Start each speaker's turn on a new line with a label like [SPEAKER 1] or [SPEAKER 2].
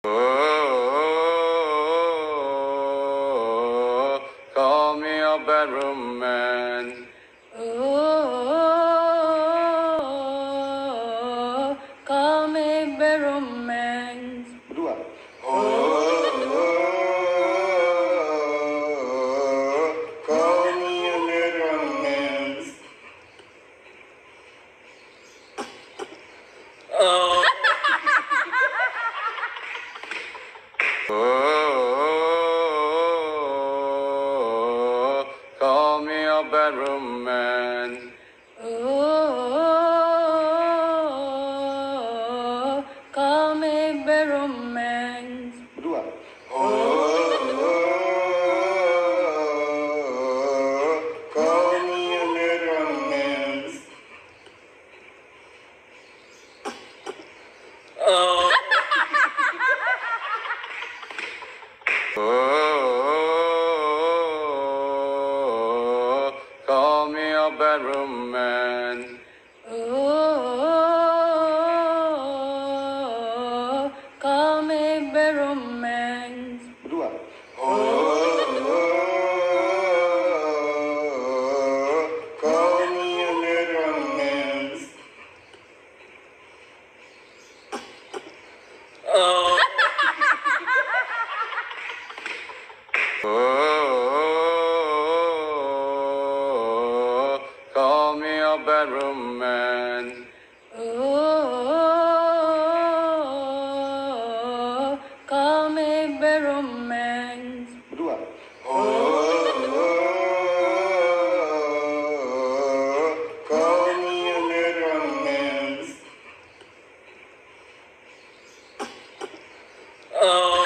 [SPEAKER 1] Oh, call me a bedroom man.
[SPEAKER 2] Oh, call me bedroom man.
[SPEAKER 1] Dua. Oh, call me a bedroom man.
[SPEAKER 2] Oh.
[SPEAKER 1] Oh, call me a bedroom man.
[SPEAKER 2] Oh, call me bedroom man.
[SPEAKER 1] Dua. Oh, call me a bedroom man.
[SPEAKER 2] Oh.
[SPEAKER 1] Oh, call me a bedroom man.
[SPEAKER 2] Oh, call me bedroom man.
[SPEAKER 1] Dua. Oh, call me a bedroom man.
[SPEAKER 2] Oh.
[SPEAKER 1] Oh, call me a bedroom man.
[SPEAKER 2] Oh, call me bedroom man.
[SPEAKER 1] Dua. Oh, call me a bedroom man.
[SPEAKER 2] Oh.